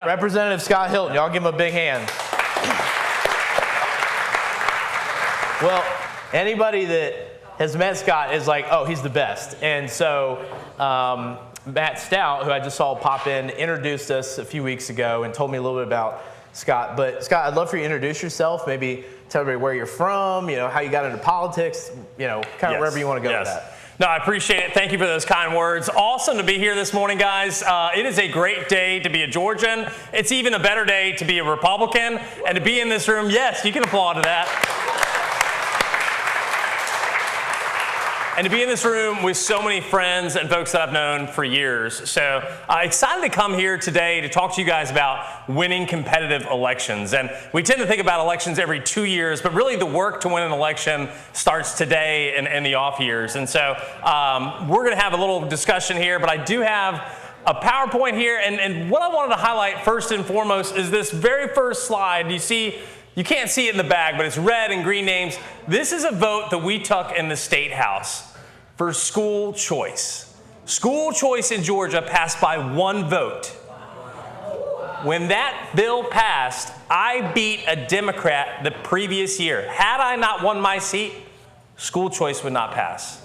Representative Scott Hilton, y'all give him a big hand. Well, anybody that has met Scott is like, oh, he's the best. And so Matt Stout, who I just saw pop in, introduced us a few weeks ago and told me a little bit about Scott. But Scott, I'd love for you to introduce yourself, maybe tell everybody where you're from, how you got into politics, kind of wherever you want to go with that. No, I appreciate it. Thank you for those kind words. Awesome to be here this morning, guys. It is a great day to be a Georgian. It's even a better day to be a Republican. And to be in this room, yes, you can applaud to that. And to be in this room with so many friends and folks that I've known for years. So excited to come here today to talk to you guys about winning competitive elections. And we tend to think about elections every 2 years, but really the work to win an election starts today and the off years. And so we're going to have a little discussion here, but I do have a PowerPoint here. And what I wanted to highlight first and foremost is this very first slide. You can't see it in the bag, but it's red and green names. This is a vote that we took in the State House for school choice. School choice in Georgia passed by one vote. When that bill passed, I beat a Democrat the previous year. Had I not won my seat, school choice would not pass.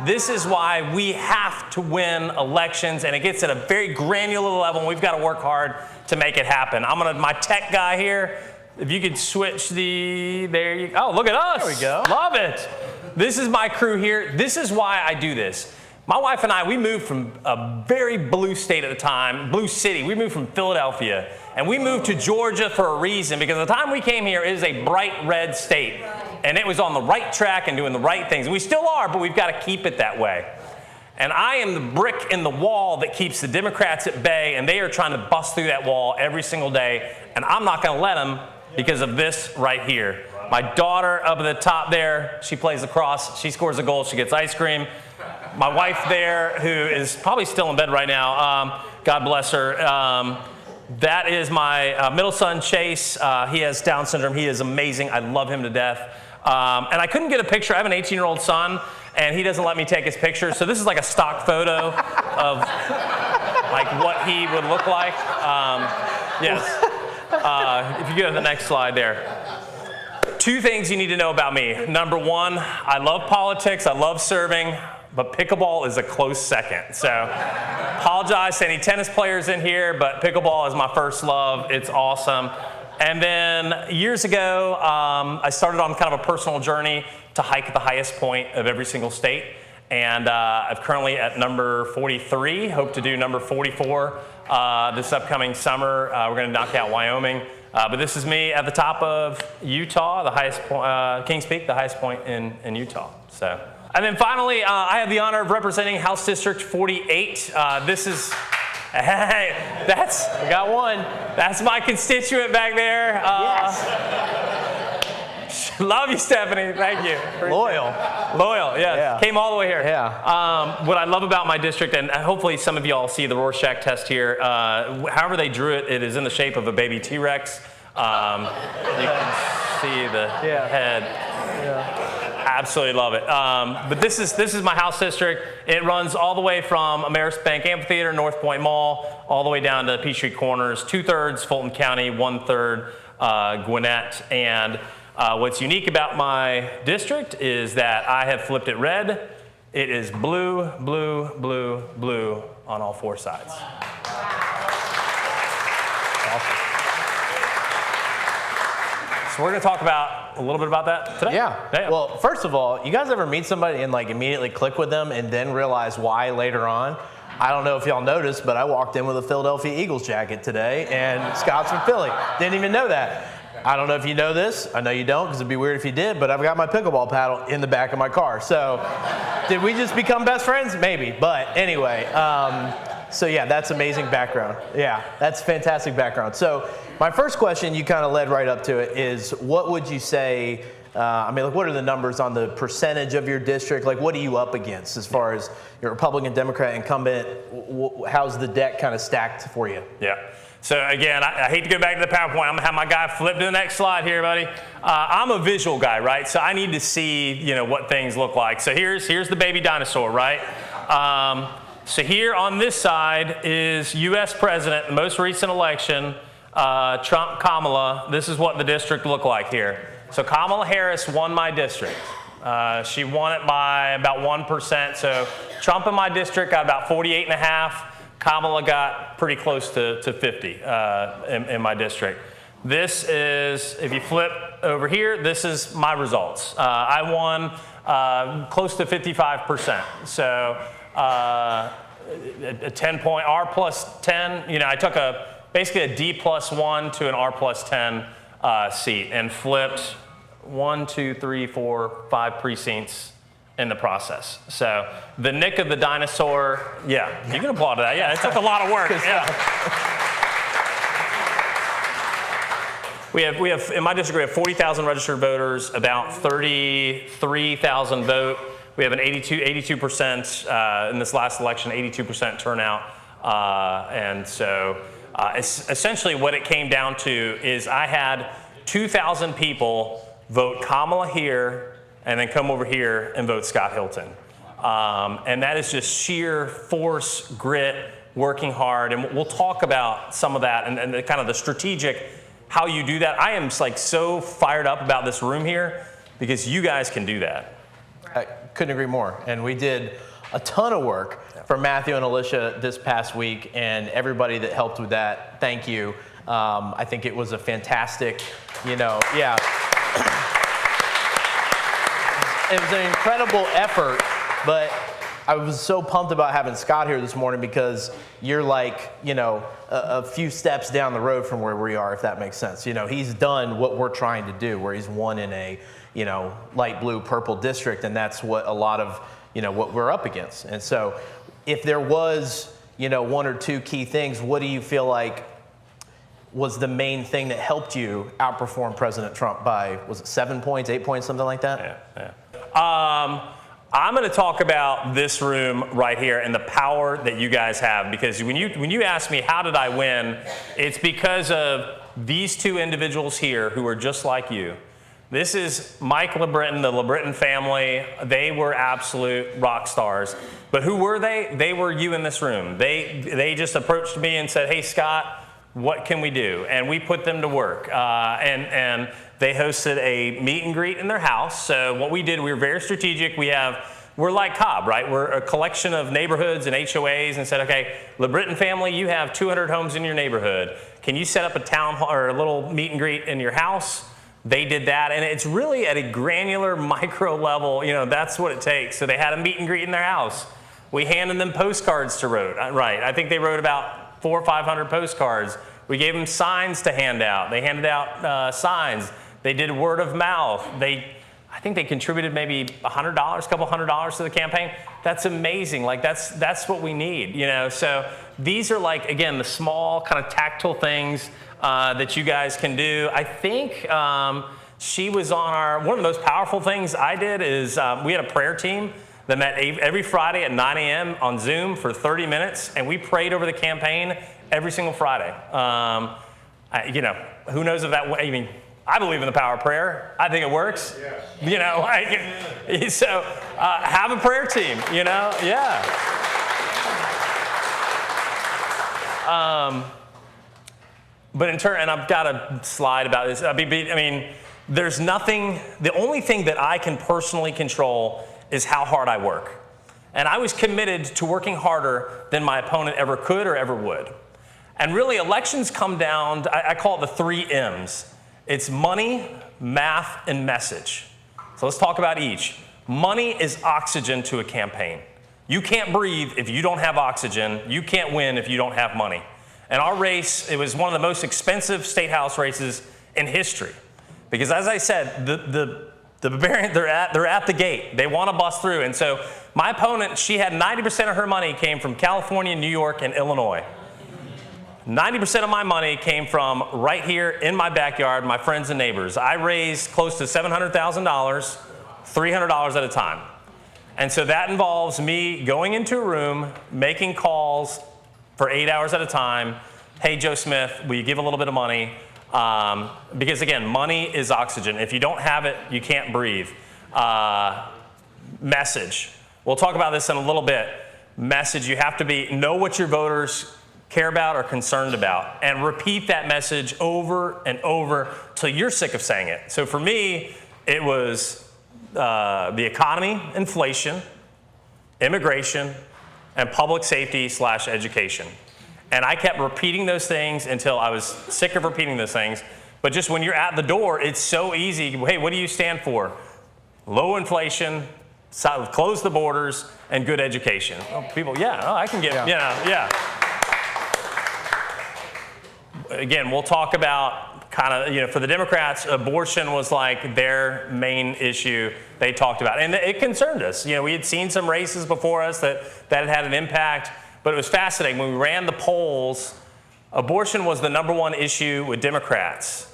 This is why we have to win elections, and it gets at a very granular level, and we've got to work hard to make it happen. My tech guy here, if you could switch oh, look at us. There we go. Love it. This is my crew here. This is why I do this. My wife and I, we moved from a very blue state at the time, blue city. We moved from Philadelphia, and we moved to Georgia for a reason, because at the time we came here, it is a bright red state, and it was on the right track and doing the right things. We still are, but we've got to keep it that way. And I am the brick in the wall that keeps the Democrats at bay, and they are trying to bust through that wall every single day, and I'm not going to let them because of this right here. My daughter up at the top there, she plays lacrosse. She scores a goal, she gets ice cream. My wife there, who is probably still in bed right now, God bless her. That is my middle son, Chase. He has Down syndrome. He is amazing. I love him to death. And I couldn't get a picture. I have an 18-year-old son, and he doesn't let me take his picture. So this is like a stock photo of like what he would look like. Yes. If you go to the next slide there. 2 things you need to know about me. Number 1, I love politics, I love serving, but pickleball is a close second. So apologize to any tennis players in here, but pickleball is my first love. It's awesome. And then years ago, I started on kind of a personal journey to hike at the highest point of every single state. And I'm currently at number 43, hope to do number 44 this upcoming summer. We're going to knock out Wyoming. But this is me at the top of Utah, the highest point, Kings Peak, the highest point in Utah. So, and then finally, I have the honor of representing House District 48. This is, hey, we got one. That's my constituent back there. Yes. Love you, Stephanie. Thank you. Loyal, yeah. Came all the way here. Yeah. What I love about my district, and hopefully some of y'all see the Rorschach test here, however they drew it, it is in the shape of a baby T-Rex. You can see the head. Yeah. Absolutely love it. But this is my house district. It runs all the way from Ameris Bank Amphitheater, North Point Mall, all the way down to Peachtree Corners, 2/3 Fulton County, 1/3 Gwinnett. And what's unique about my district is that I have flipped it red. It is blue, blue, blue, blue on all 4 sides. Awesome. So we're going to talk about a little bit about that today. Yeah. Well, first of all, you guys ever meet somebody and like immediately click with them and then realize why later on? I don't know if y'all noticed, but I walked in with a Philadelphia Eagles jacket today, and Scott's from Philly. Didn't even know that. I don't know if you know this. I know you don't, because it'd be weird if you did, but I've got my pickleball paddle in the back of my car. So did we just become best friends? Maybe. But anyway, so yeah, that's amazing background. Yeah, that's fantastic background. So my first question, you kind of led right up to it, is what would you say, what are the numbers on the percentage of your district? Like, what are you up against as far as your Republican, Democrat incumbent? How's the deck kind of stacked for you? Yeah. So again, I hate to go back to the PowerPoint. I'm gonna have my guy flip to the next slide here, buddy. I'm a visual guy, right? So I need to see, what things look like. So here's the baby dinosaur, right? So here on this side is U.S. President, the most recent election, Trump, Kamala. This is what the district looked like here. So Kamala Harris won my district. She won it by about 1%. So Trump in my district got about 48.5. Kamala got pretty close to 50 in my district. This is, if you flip over here, this is my results. I won close to 55%. So a 10-point R plus 10. You know, I took basically a D plus 1 to an R plus 10 seat and flipped 1, 2, 3, 4, 5 precincts in the process. So the nick of the dinosaur, yeah, you can applaud that. Yeah, it took a lot of work. Yeah. We have in my district, we have 40,000 registered voters, about 33,000 vote. We have an 82% in this last election, 82% turnout. And so essentially what it came down to is I had 2,000 people vote Kamala here and then come over here and vote Scott Hilton. And that is just sheer force, grit, working hard. And we'll talk about some of that and the kind of the strategic, how you do that. I am like so fired up about this room here because you guys can do that. I couldn't agree more. And we did a ton of work for Matthew and Alicia this past week, and everybody that helped with that, thank you. I think it was a fantastic, yeah. It was an incredible effort, but I was so pumped about having Scott here this morning because you're like, a few steps down the road from where we are, if that makes sense. He's done what we're trying to do, where he's won in a, light blue, purple district, and that's what a lot of, what we're up against. And so if there was, 1 or 2 key things, what do you feel like was the main thing that helped you outperform President Trump by, was it 7 points, 8 points, something like that? Yeah. I'm going to talk about this room right here and the power that you guys have, because when you ask me how did I win, it's because of these 2 individuals here who are just like you. This is Mike LeBritton, the LeBritton family. They were absolute rock stars. But who were they? They were you in this room. They just approached me and said, hey, Scott, what can we do? And we put them to work. And they hosted a meet and greet in their house. So what we did, we were very strategic. We're like Cobb, right? We're a collection of neighborhoods and HOAs, and said, okay, LeBritton family, you have 200 homes in your neighborhood. Can you set up a town hall or a little meet and greet in your house? They did that, and it's really at a granular micro level. That's what it takes. So they had a meet and greet in their house. We handed them postcards to write. I think they wrote about 400 or 500 postcards. We gave them signs to hand out. They handed out signs. They did word of mouth. I think they contributed maybe $100, a couple $100 to the campaign. That's amazing. Like that's what we need, So these are like, again, the small kind of tactile things that you guys can do. I think she was on one of the most powerful things I did is we had a prayer team that met every Friday at 9 a.m. on Zoom for 30 minutes, and we prayed over the campaign every single Friday. Who knows if that, I believe in the power of prayer. I think it works. Yes. So have a prayer team, yeah. But and I've got a slide about this. There's nothing, the only thing that I can personally control is how hard I work. And I was committed to working harder than my opponent ever could or ever would. And really, elections come down, I call it the 3 M's. It's money, math, and message. So let's talk about each. Money is oxygen to a campaign. You can't breathe if you don't have oxygen. You can't win if you don't have money. And our race, it was one of the most expensive state house races in history. Because as I said, they're at the gate. They want to bust through. And so my opponent, she had 90% of her money came from California, New York, and Illinois. 90% of my money came from right here in my backyard, my friends and neighbors. I raised close to $700,000, $300 at a time. And so that involves me going into a room, making calls for 8 hours at a time. Hey, Joe Smith, will you give a little bit of money? Because again, money is oxygen. If you don't have it, you can't breathe. Message. We'll talk about this in a little bit. message. You have to know what your voters care about or concerned about, and repeat that message over and over till you're sick of saying it. So for me, it was the economy, inflation, immigration, and public safety / education. And I kept repeating those things until I was sick of repeating those things. But just when you're at the door, it's so easy. Hey, what do you stand for? Low inflation, close the borders, and good education. Oh, people, I can get, Again, we'll talk about for the Democrats, abortion was like their main issue they talked about. And it concerned us. We had seen some races before us that had an impact, but it was fascinating. When we ran the polls, abortion was the #1 issue with Democrats.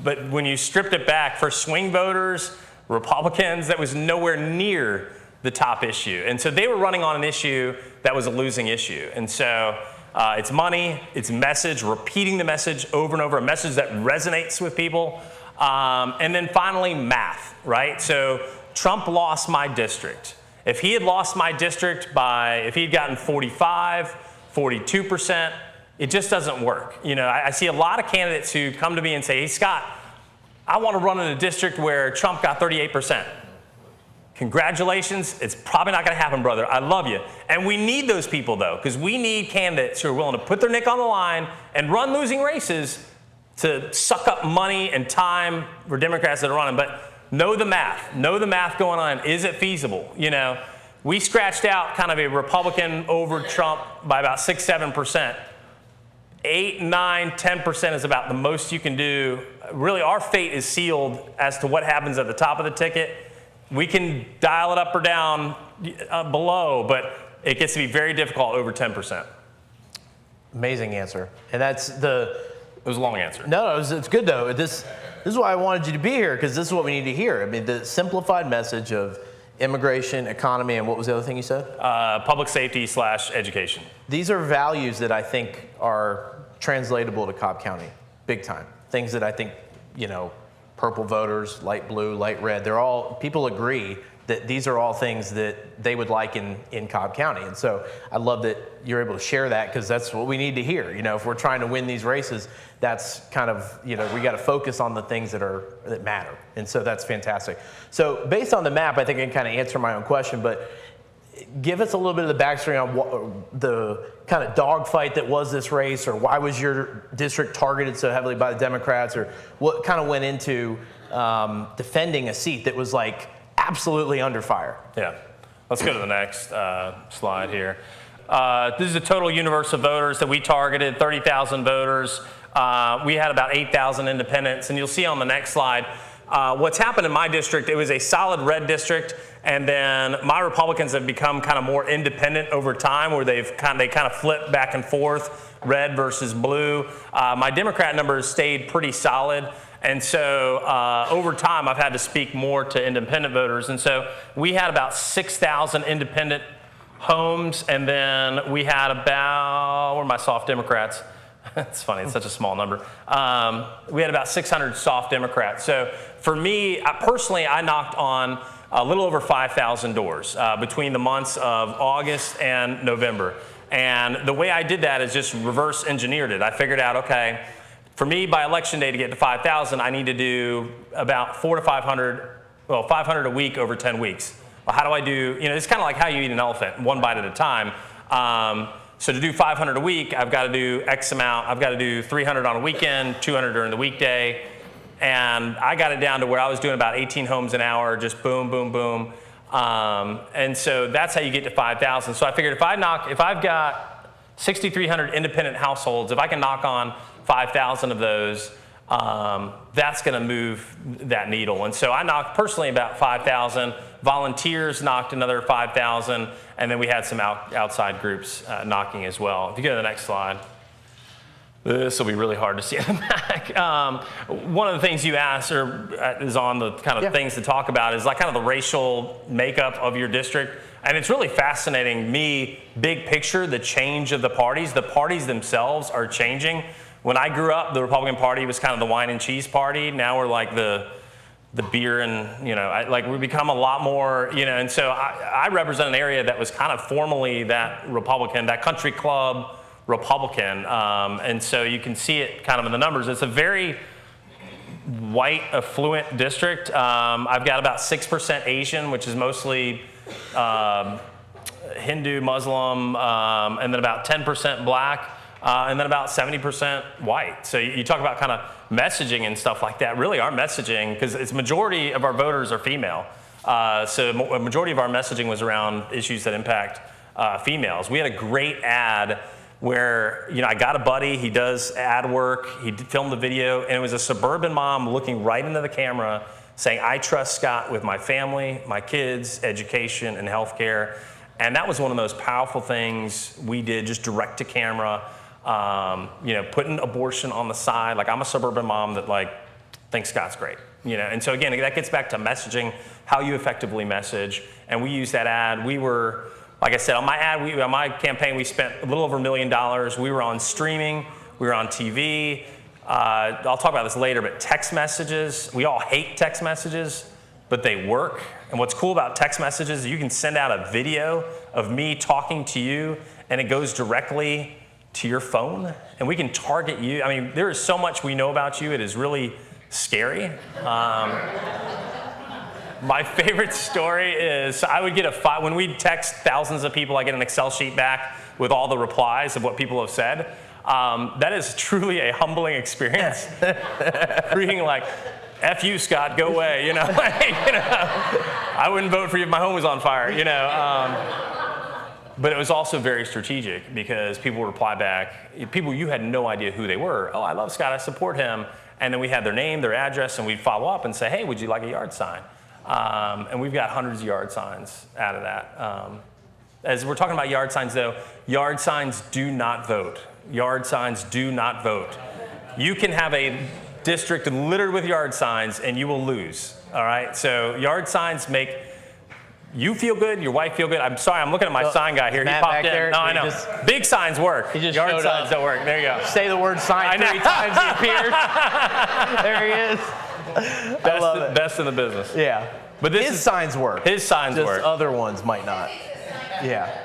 But when you stripped it back for swing voters, Republicans, that was nowhere near the top issue. And so they were running on an issue that was a losing issue. And so it's money, it's message, repeating the message over and over, a message that resonates with people. And then finally, math, right? So Trump lost my district. If he had lost my district if he had gotten 45, 42%, it just doesn't work. I see a lot of candidates who come to me and say, hey, Scott, I want to run in a district where Trump got 38%. Congratulations. It's probably not going to happen, brother. I love you. And we need those people, though, because we need candidates who are willing to put their neck on the line and run losing races to suck up money and time for Democrats that are running. But know the math. Know the math going on. Is it feasible? We scratched out kind of a Republican over Trump by about 6, 7%. 8, 9, 10% is about the most you can do. Really, our fate is sealed as to what happens at the top of the ticket. We can dial it up or down below, but it gets to be very difficult over 10%. Amazing answer. And it was a long answer. No, it's good though. This is why I wanted you to be here, because this is what we need to hear. I mean, the simplified message of immigration, economy, and what was the other thing you said? Public safety / education. These are values that I think are translatable to Cobb County, big time. Things that I think, purple voters, light blue, light red, people agree that these are all things that they would like in Cobb County. And so I love that you're able to share that, because that's what we need to hear. If we're trying to win these races, that's kind of, we got to focus on the things that matter. And so that's fantastic. So based on the map, I think I can kind of answer my own question, but give us a little bit of the backstory on what the kind of dogfight that was this race, or why was your district targeted so heavily by the Democrats, or what kind of went into defending a seat that was like absolutely under fire. Yeah. Let's go to the next slide here. This is the total universe of voters that we targeted, 30,000 voters. We had about 8,000 independents. And you'll see on the next slide, what's happened in my district, it was a solid red district. And then my Republicans have become kind of more independent over time, where they kind of flip back and forth, red versus blue. My Democrat numbers stayed pretty solid. And so over time, I've had to speak more to independent voters. And so we had about 6,000 independent homes. And then we had about, where are my soft Democrats? It's funny, it's such a small number. We had about 600 soft Democrats. So for me, personally, I knocked on a little over 5,000 doors between the months of August and November. And the way I did that is just reverse engineered it. I figured out, okay, for me, by election day to get to 5,000, I need to do about 400 to 500, 500 a week over 10 weeks. Well, how do I do, it's kind of like how you eat an elephant, one bite at a time. So to do 500 a week, I've got to do X amount. I've got to do 300 on a weekend, 200 during the weekday. And I got it down to where I was doing about 18 homes an hour, just boom, boom, boom. And so that's how you get to 5,000. So I figured if I've got 6,300 independent households, if I can knock on 5,000 of those, that's going to move that needle. And so I knocked personally about 5,000. Volunteers knocked another 5,000. And then we had some outside groups knocking as well. If you go to the next slide. This will be really hard to see in the back. One of the things you asked is on the kind of things to talk about is like kind of the racial makeup of your district. And it's really fascinating, big picture, the change of the parties. The parties themselves are changing. When I grew up, the Republican Party was kind of the wine and cheese party. Now we're like the the beer and, we become a lot more, and so I represent an area that was kind of formerly that Republican, that country club Republican. And so you can see it kind of in the numbers. It's a very white, affluent district. I've got about 6% Asian, which is mostly Hindu, Muslim, and then about 10% black, and then about 70% white. So you talk about kind of messaging and stuff like that. Really, our messaging, because it's majority of our voters are female. So a majority of our messaging was around issues that impact females. We had a great ad where, I got a buddy, he does ad work, he filmed the video, and it was a suburban mom looking right into the camera saying, I trust Scott with my family, my kids, education, and healthcare. And that was one of the most powerful things we did, just direct to camera, putting abortion on the side. Like, I'm a suburban mom that thinks Scott's great, And so again, that gets back to messaging, how you effectively message. And we used that ad. We were, like I said, on my campaign, we spent a little over $1 million. We were on streaming, we were on TV. I'll talk about this later, but text messages, we all hate text messages, but they work. And what's cool about text messages is you can send out a video of me talking to you, and it goes directly to your phone, and we can target you. I mean, there is so much we know about you, it is really scary. My favorite story is I would get when we text thousands of people, I get an Excel sheet back with all the replies of what people have said. That is truly a humbling experience. Reading F you, Scott, go away, I wouldn't vote for you if my home was on fire, But it was also very strategic because people would reply back, people you had no idea who they were. Oh, I love Scott, I support him. And then we had their name, their address, and we'd follow up and say, hey, would you like a yard sign? And we've got hundreds of yard signs out of that. As we're talking about yard signs, though, yard signs do not vote. Yard signs do not vote. You can have a district littered with yard signs, and you will lose. All right? So yard signs make you feel good, your wife feel good. I'm sorry, I'm looking at my sign guy here. Matt he popped back in. there, No, I know. Big signs work. He just yard showed signs up. don't work. There you go. Say the word sign 3 times, he appears. There he is. I love it. Best in the business. Yeah. But his signs work. His signs Just work. Other ones might not. Yeah.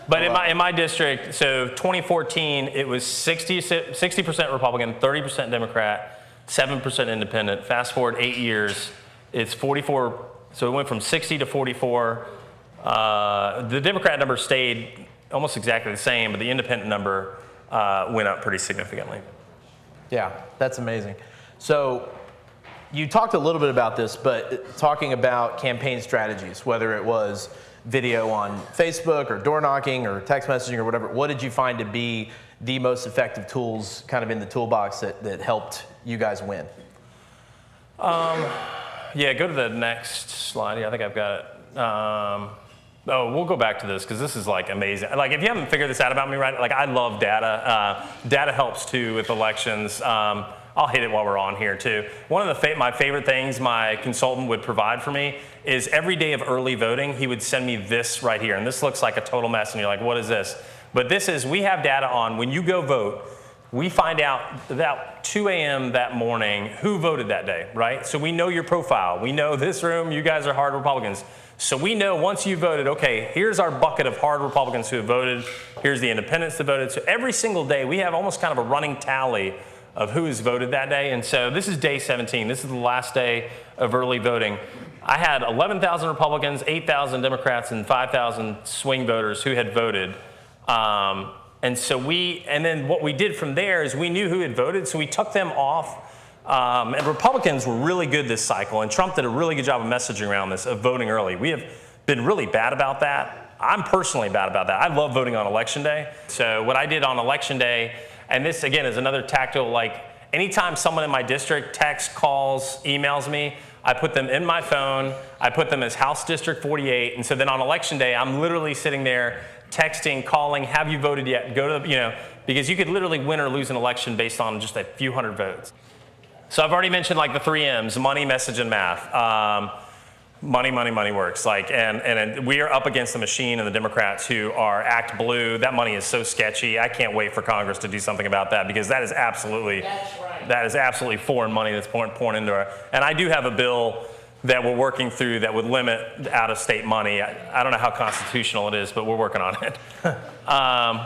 But in my district, so 2014, it was 60% Republican, 30% Democrat, 7% Independent. Fast forward 8 years, it's 44. So it went from 60 to 44. The Democrat number stayed almost exactly the same, but the Independent number went up pretty significantly. Yeah, that's amazing. So you talked a little bit about this, but talking about campaign strategies, whether it was video on Facebook or door knocking or text messaging or whatever, what did you find to be the most effective tools kind of in the toolbox that helped you guys win? Yeah, go to the next slide. Yeah, I think I've got it. We'll go back to this because this is amazing. If you haven't figured this out about me, right? I love data. Data helps too with elections. I'll hit it while we're on here too. One of my favorite things my consultant would provide for me is every day of early voting, he would send me this right here. And this looks like a total mess, and you're like, what is this? But we have data on when you go vote, we find out about 2 a.m. that morning who voted that day, right? So we know your profile. We know this room, you guys are hard Republicans. So we know once you voted, okay, here's our bucket of hard Republicans who have voted. Here's the independents that voted. So every single day, we have almost kind of a running tally of who has voted that day. And so this is day 17. This is the last day of early voting. I had 11,000 Republicans, 8,000 Democrats, and 5,000 swing voters who had voted. And then what we did from there is we knew who had voted, so we took them off. And Republicans were really good this cycle, and Trump did a really good job of messaging around this, of voting early. We have been really bad about that. I'm personally bad about that. I love voting on Election Day. So what I did on Election Day, and this again is another tactical, anytime someone in my district texts, calls, emails me, I put them in my phone, I put them as House District 48, and so then on Election Day, I'm literally sitting there texting, calling, have you voted yet? Go to, because you could literally win or lose an election based on just a few hundred votes. So I've already mentioned the 3 M's, money, message, and math. Money, money, money works. And we are up against the machine and the Democrats who are act blue. That money is so sketchy. I can't wait for Congress to do something about that, because that is absolutely foreign money that's pouring into our. And I do have a bill that we're working through that would limit out-of-state money. I don't know how constitutional it is, but we're working on it.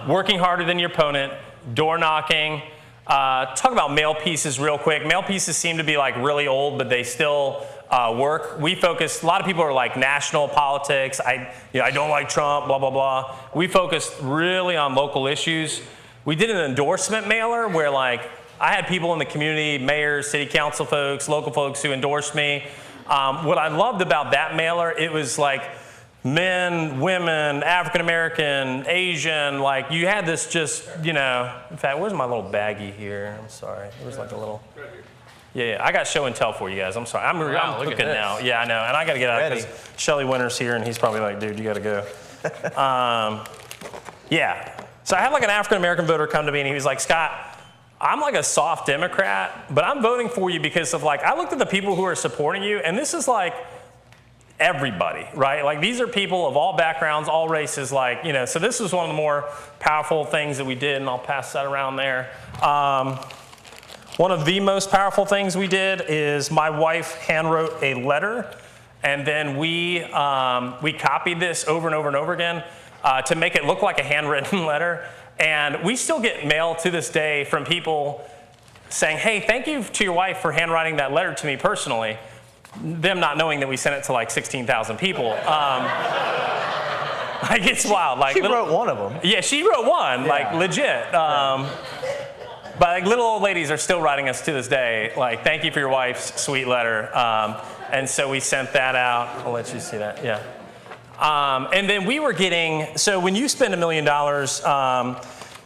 Working harder than your opponent, door knocking. Talk about mail pieces real quick. Mail pieces seem to be like really old, but they still work. We focus, a lot of people are like national politics. I don't like Trump, blah, blah, blah. We focused really on local issues. We did an endorsement mailer where like I had people in the community, mayors, city council folks, local folks who endorsed me. What I loved about that mailer, it was like men, women, African American, Asian, like you had this just, in fact, where's my little baggie here? I'm sorry. There's like a little. Yeah, I got show and tell for you guys. I'm sorry. I'm cooking now. Yeah, I know. And I got to get out because Shelly Winter's here, and he's probably like, dude, you got to go. Yeah. So I had like an African American voter come to me, and he was like, Scott, I'm like a soft Democrat, but I'm voting for you because of like, I looked at the people who are supporting you, and this is like everybody, right? Like these are people of all backgrounds, all races, like, so this was one of the more powerful things that we did, and I'll pass that around there. One of the most powerful things we did is my wife handwrote a letter, and then we copied this over and over and over again to make it look like a handwritten letter. And we still get mail to this day from people saying, hey, thank you to your wife for handwriting that letter to me personally, them not knowing that we sent it to like 16,000 people. Like it's wild. Like she wrote one of them. Yeah, she wrote one, like legit. But like little old ladies are still writing us to this day, like, thank you for your wife's sweet letter. And so we sent that out. I'll let you see that, yeah. And then we were getting, so when you spend $1 million,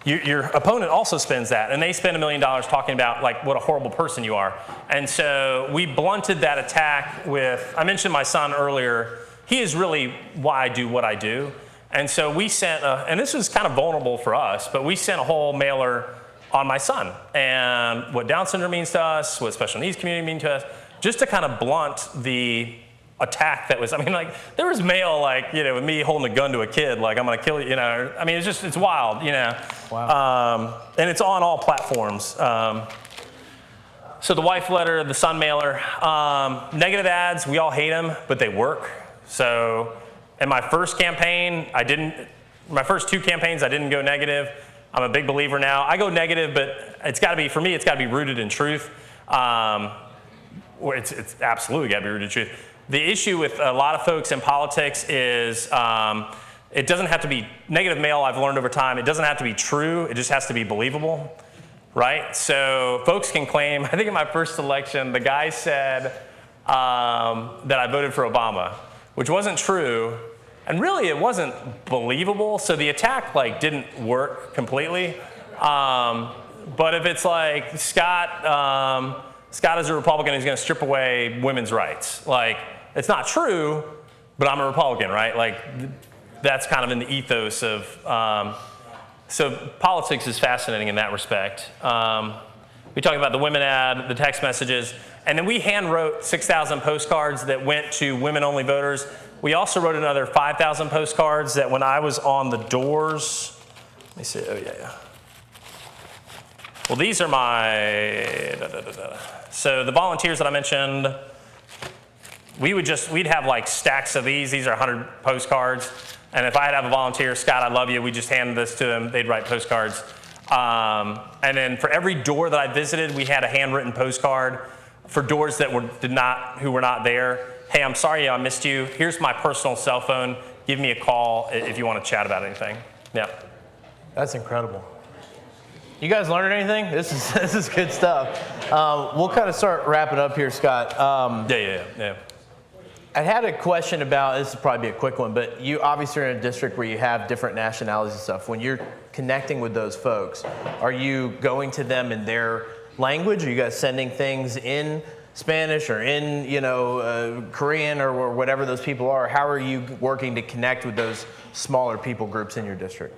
your opponent also spends that, and they spend $1 million talking about like what a horrible person you are. And so we blunted that attack with, I mentioned my son earlier, he is really why I do what I do. And so we sent, and this was kind of vulnerable for us, but we sent a whole mailer on my son and what Down syndrome means to us, what special needs community means to us, just to kind of blunt the attack that was, like there was mail like, with me holding a gun to a kid, like I'm gonna kill you, it's wild, Wow. And it's on all platforms. So the wife letter, the son mailer, negative ads, we all hate them, but they work. So in my first campaign, my first 2 campaigns, I didn't go negative. I'm a big believer now. I go negative, but for me, it's gotta be rooted in truth. It's absolutely gotta be rooted in truth. The issue with a lot of folks in politics is it doesn't have to be negative mail. I've learned over time, it doesn't have to be true. It just has to be believable, right? So folks can claim, I think in my first election, the guy said that I voted for Obama, which wasn't true. And really, it wasn't believable. So the attack didn't work completely. But if it's like Scott is a Republican who's going to strip away women's rights, it's not true, but I'm a Republican, right? That's kind of in the ethos of. So politics is fascinating in that respect. We talked about the women ad, the text messages, and then we hand wrote 6,000 postcards that went to women-only voters. We also wrote another 5,000 postcards that when I was on the doors, let me see, Well, these are my, So the volunteers that I mentioned, we'd have stacks of these. These are 100 postcards. And if I'd have a volunteer, Scott, I love you, we just hand this to them, they'd write postcards. And then for every door that I visited, we had a handwritten postcard for doors that who were not there. Hey, I'm sorry I missed you. Here's my personal cell phone. Give me a call if you want to chat about anything. Yeah. That's incredible. You guys learned anything? This is good stuff. We'll kind of start wrapping up here, Scott. Yeah. I had a question about, this will probably be a quick one, but you obviously are in a district where you have different nationalities and stuff. When you're connecting with those folks, are you going to them in their language? Are you guys sending things in Spanish or in, Korean or whatever those people are? How are you working to connect with those smaller people groups in your district?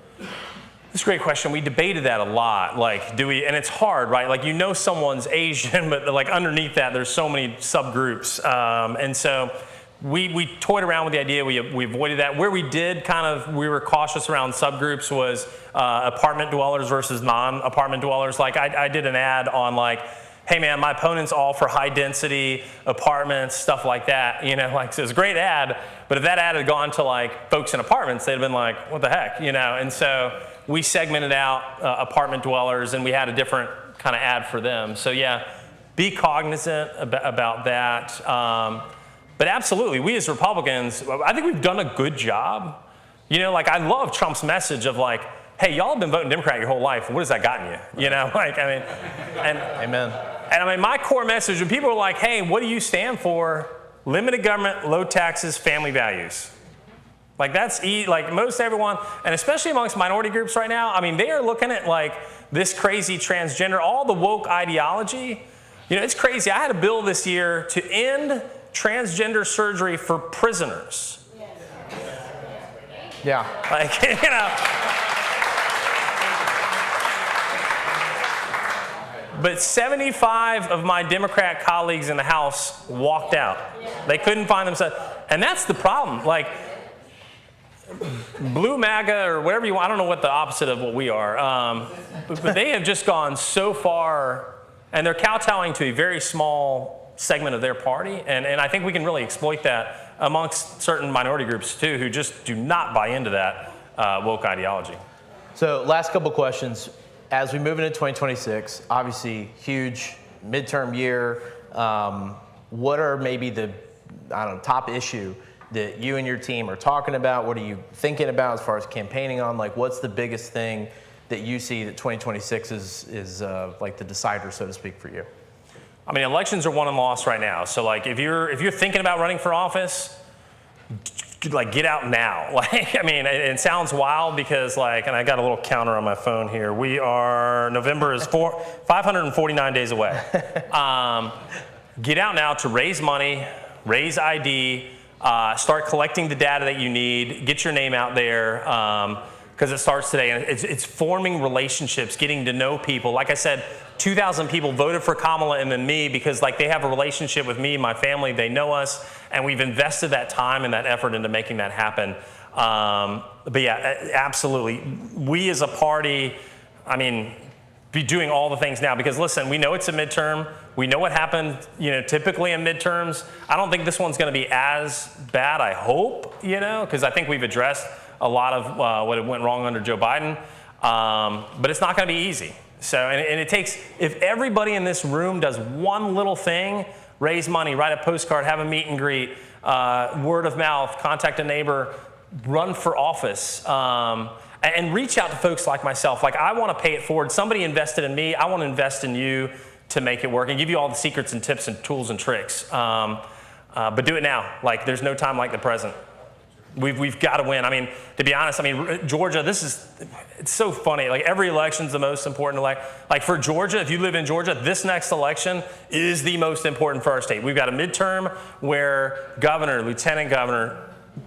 That's a great question. We debated that a lot. And it's hard, right? Someone's Asian, but underneath that, there's so many subgroups. And so we toyed around with the idea. We avoided that. Where we did we were cautious around subgroups was apartment dwellers versus non-apartment dwellers. Like I did an ad on like, hey man, my opponent's all for high density apartments, stuff like that. You know, like so it's a great ad, but if that ad had gone to like folks in apartments, they'd have been like, what the heck, you know? And so we segmented out apartment dwellers, and we had a different kind of ad for them. So yeah, be cognizant about that. But absolutely, we as Republicans, I think we've done a good job. You know, like I love Trump's message of like, hey, y'all have been voting Democrat your whole life. What has that gotten you? You know, like, I mean, and Amen. And I mean, my core message, when people are like, hey, what do you stand for? Limited government, low taxes, family values. Like that's like most everyone, and especially amongst minority groups right now, I mean, they are looking at like this crazy transgender, all the woke ideology. You know, it's crazy. I had a bill this year to end transgender surgery for prisoners. Yeah. Like, you know. But 75 of my Democrat colleagues in the House walked out. They couldn't find themselves. And that's the problem. Like, blue MAGA or whatever you want, I don't know what the opposite of what we are. But they have just gone so far, and they're kowtowing to a very small segment of their party, and I think we can really exploit that amongst certain minority groups too, who just do not buy into that woke ideology. So last couple questions. As we move into 2026, obviously huge midterm year. What are maybe the top issue that you and your team are talking about? What are you thinking about as far as campaigning on? Like, what's the biggest thing that you see that 2026 is like the decider, so to speak, for you? I mean, elections are won and lost right now. So like, if you're thinking about running for office, like get out now. Like, I mean, it sounds wild because like, and I got a little counter on my phone here. November is 549 days away. Get out now to raise money, raise ID, start collecting the data that you need, get your name out there, because it starts today. And it's forming relationships, getting to know people. Like I said, 2,000 people voted for Kamala and then me because like they have a relationship with me, my family, they know us, and we've invested that time and that effort into making that happen. But yeah, absolutely. We as a party, I mean, be doing all the things now because listen, we know it's a midterm. We know what happened, you know, typically in midterms. I don't think this one's going to be as bad, I hope, you know, because I think we've addressed a lot of what went wrong under Joe Biden. But it's not going to be easy. So, and it takes, if everybody in this room does one little thing, raise money, write a postcard, have a meet and greet, word of mouth, contact a neighbor, run for office, and reach out to folks like myself. Like, I want to pay it forward. Somebody invested in me. I want to invest in you to make it work and give you all the secrets and tips and tools and tricks. But do it now. Like, there's no time like the present. We've got to win. I mean, to be honest, I mean, Georgia, it's so funny. Like, every election's the most important. Like for Georgia, if you live in Georgia, this next election is the most important for our state. We've got a midterm where governor, lieutenant governor,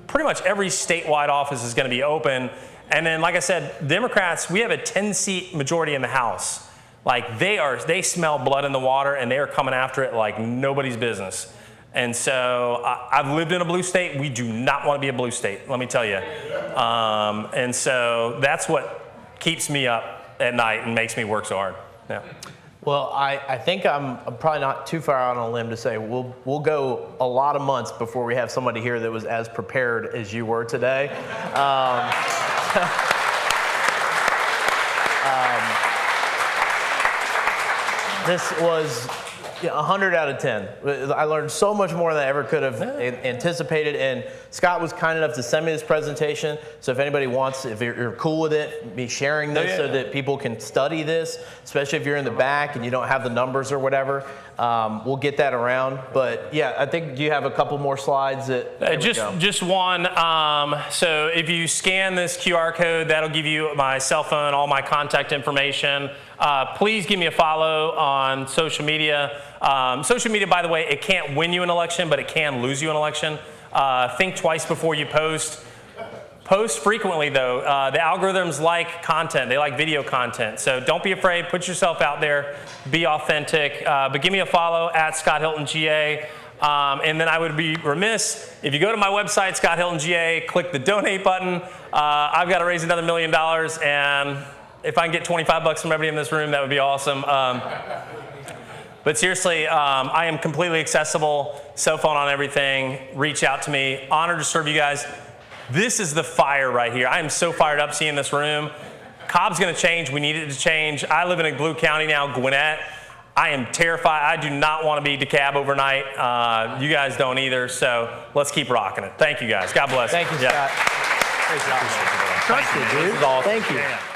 pretty much every statewide office is going to be open. And then, like I said, Democrats, we have a 10-seat majority in the House. Like, they smell blood in the water, and they are coming after it like nobody's business. And so I've lived in a blue state. We do not want to be a blue state, let me tell you. And so that's what keeps me up at night and makes me work so hard. Yeah. Well, I think I'm probably not too far out on a limb to say we'll go a lot of months before we have somebody here that was as prepared as you were today. This was 100 out of 10. I learned so much more than I ever could have anticipated. And Scott was kind enough to send me this presentation. So if anybody wants, if you're cool with it, me sharing this so that people can study this, especially if you're in the back and you don't have the numbers or whatever, we'll get that around. But yeah, I think you have a couple more slides. Just one. So if you scan this QR code, that'll give you my cell phone, all my contact information. Please give me a follow on social media. Social media, by the way, it can't win you an election, but it can lose you an election. Think twice before you post. Post frequently, though. The algorithms like content. They like video content. So don't be afraid. Put yourself out there. Be authentic. But give me a follow at Scott Hilton GA. And then I would be remiss if you go to my website, Scott Hilton GA, click the donate button. I've got to raise another $1 million, and if I can get 25 bucks from everybody in this room, that would be awesome. But seriously, I am completely accessible, cell phone on everything. Reach out to me. Honored to serve you guys. This is the fire right here. I am so fired up seeing this room. Cobb's going to change. We need it to change. I live in a blue county now, Gwinnett. I am terrified. I do not want to be DeKalb overnight. You guys don't either, so let's keep rocking it. Thank you, guys. God bless. Thank you, Scott. Great job. Trust you, dude. This is awesome. Thank you.